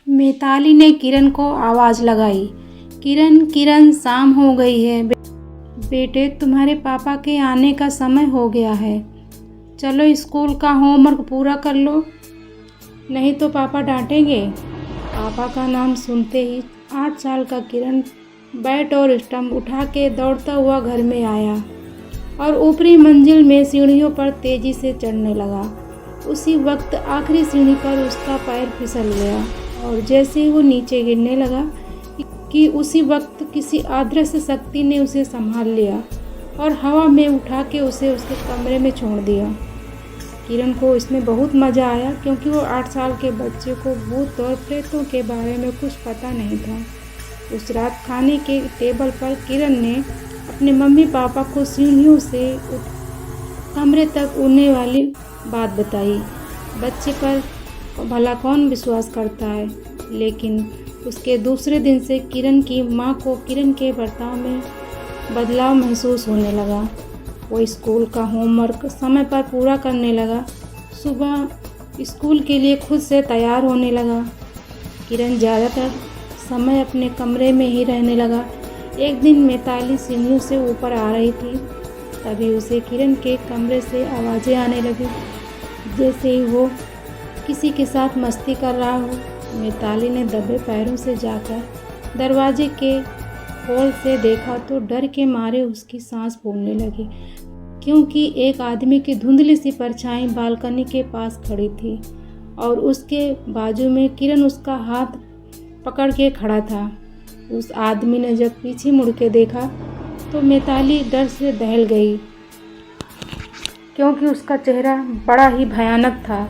मिताली ने किरण को आवाज़ लगाई। किरण किरण, शाम हो गई है। बेटे, तुम्हारे पापा के आने का समय हो गया है। चलो स्कूल का होमवर्क पूरा कर लो, नहीं तो पापा डांटेंगे। पापा का नाम सुनते ही 8 साल का किरण बैट और स्टंप उठा के दौड़ता हुआ घर में आया और ऊपरी मंजिल में सीढ़ियों पर तेजी से चढ़ने लगा। उसी वक्त आखिरी सीढ़ी पर उसका पैर फिसल गया और जैसे ही वो नीचे गिरने लगा कि उसी वक्त किसी अदृश्य शक्ति ने उसे संभाल लिया और हवा में उठा के उसे उसके कमरे में छोड़ दिया। किरण को इसमें बहुत मज़ा आया क्योंकि वो 8 साल के बच्चे को भूत और प्रेतों के बारे में कुछ पता नहीं था। उस रात खाने के टेबल पर किरण ने अपने मम्मी पापा को सीढ़ियों से कमरे तक उड़ने वाली बात बताई। बच्चे पर भला कौन विश्वास करता है, लेकिन उसके दूसरे दिन से किरण की माँ को किरण के बर्ताव में बदलाव महसूस होने लगा। वो स्कूल का होमवर्क समय पर पूरा करने लगा, सुबह स्कूल के लिए खुद से तैयार होने लगा। किरण ज़्यादातर समय अपने कमरे में ही रहने लगा। एक दिन मिताली सीढ़ियों से ऊपर आ रही थी, तभी उसे किरण के कमरे से आवाज़ें आने लगी, जैसे ही वो किसी के साथ मस्ती कर रहा हो। मिताली ने दबे पैरों से जाकर दरवाजे के होल से देखा तो डर के मारे उसकी सांस फूलने लगी, क्योंकि एक आदमी की धुंधली सी परछाई बालकनी के पास खड़ी थी और उसके बाजू में किरण उसका हाथ पकड़ के खड़ा था। उस आदमी ने जब पीछे मुड़ के देखा तो मिताली डर से दहल गई, क्योंकि उसका चेहरा बड़ा ही भयानक था।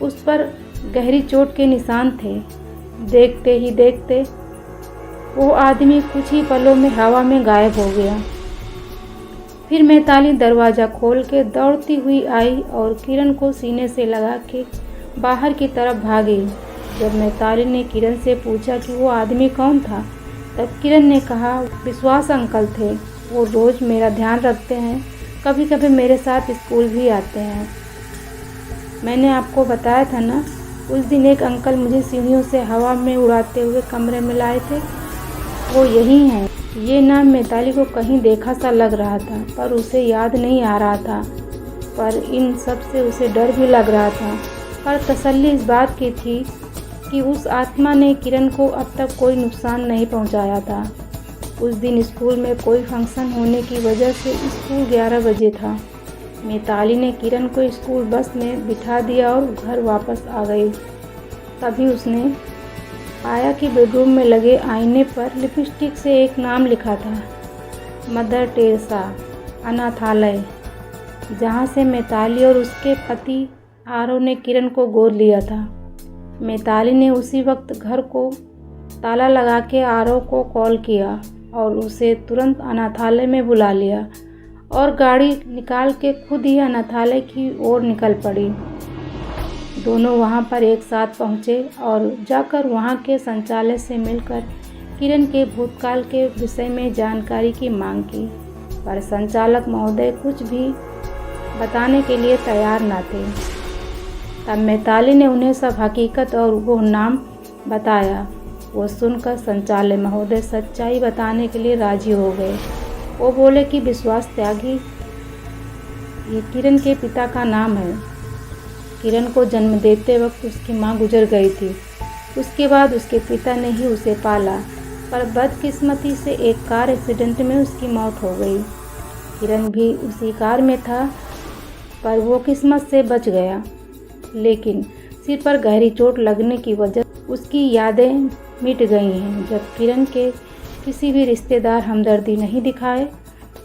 उस पर गहरी चोट के निशान थे। देखते ही देखते वो आदमी कुछ ही पलों में हवा में गायब हो गया। फिर मिताली दरवाज़ा खोल के दौड़ती हुई आई और किरण को सीने से लगा के बाहर की तरफ भागी। जब मिताली ने किरण से पूछा कि वो आदमी कौन था, तब किरण ने कहा, विश्वास अंकल थे। वो रोज़ मेरा ध्यान रखते हैं, कभी कभी मेरे साथ स्कूल भी आते हैं। मैंने आपको बताया था ना, उस दिन एक अंकल मुझे सीढ़ियों से हवा में उड़ाते हुए कमरे में लाए थे, वो यही हैं। ये नाम मिताली को कहीं देखा सा लग रहा था, पर उसे याद नहीं आ रहा था। पर इन सब से उसे डर भी लग रहा था। पर तसल्ली इस बात की थी कि उस आत्मा ने किरण को अब तक कोई नुकसान नहीं पहुंचाया था। उस दिन स्कूल में कोई फंक्शन होने की वजह से स्कूल 11 बजे था। मिताली ने किरण को स्कूल बस में बिठा दिया और घर वापस आ गई। तभी उसने पाया कि बेडरूम में लगे आईने पर लिपस्टिक से एक नाम लिखा था, मदर टेरेसा अनाथालय, जहाँ से मिताली और उसके पति आरव ने किरण को गोद लिया था। मिताली ने उसी वक्त घर को ताला लगा के आरव को कॉल किया और उसे तुरंत अनाथालय में बुला लिया और गाड़ी निकाल के खुद ही अनाथालय की ओर निकल पड़ी। दोनों वहां पर एक साथ पहुंचे और जाकर वहां के संचालक से मिलकर किरण के भूतकाल के विषय में जानकारी की मांग की, पर संचालक महोदय कुछ भी बताने के लिए तैयार न थे। तब मिताली ने उन्हें सब हकीकत और वो नाम बताया। वो सुनकर संचालक महोदय सच्चाई बताने के लिए राजी हो गए। वो बोले कि विश्वास त्यागी ये किरण के पिता का नाम है। किरण को जन्म देते वक्त उसकी माँ गुजर गई थी। उसके बाद उसके पिता ने ही उसे पाला, पर बदकिस्मती से एक कार एक्सीडेंट में उसकी मौत हो गई। किरण भी उसी कार में था, पर वो किस्मत से बच गया, लेकिन सिर पर गहरी चोट लगने की वजह उसकी यादें मिट गई हैं। जब किरण के किसी भी रिश्तेदार हमदर्दी नहीं दिखाए,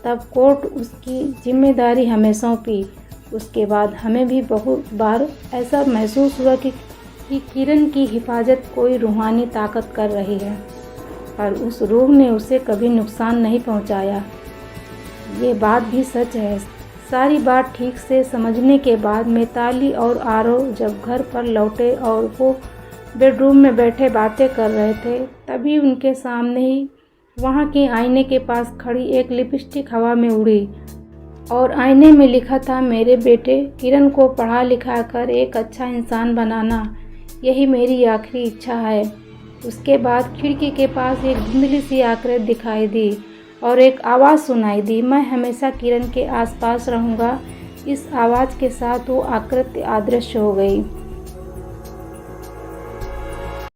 तब कोर्ट उसकी जिम्मेदारी हमें सौंपी। उसके बाद हमें भी बहुत बार ऐसा महसूस हुआ कि किरण की हिफाजत कोई रूहानी ताकत कर रही है, पर उस रूह ने उसे कभी नुकसान नहीं पहुंचाया। ये बात भी सच है। सारी बात ठीक से समझने के बाद मिताली और आरव जब घर पर लौटे और वो बेडरूम में बैठे बातें कर रहे थे, तभी उनके सामने ही वहाँ के आईने के पास खड़ी एक लिपस्टिक हवा में उड़ी और आईने में लिखा था, मेरे बेटे किरण को पढ़ा लिखा कर एक अच्छा इंसान बनाना, यही मेरी आखिरी इच्छा है। उसके बाद खिड़की के पास एक धुंधली सी आकृति दिखाई दी और एक आवाज़ सुनाई दी, मैं हमेशा किरण के आसपास रहूँगा। इस आवाज़ के साथ वो आकृति अदृश्य हो गई।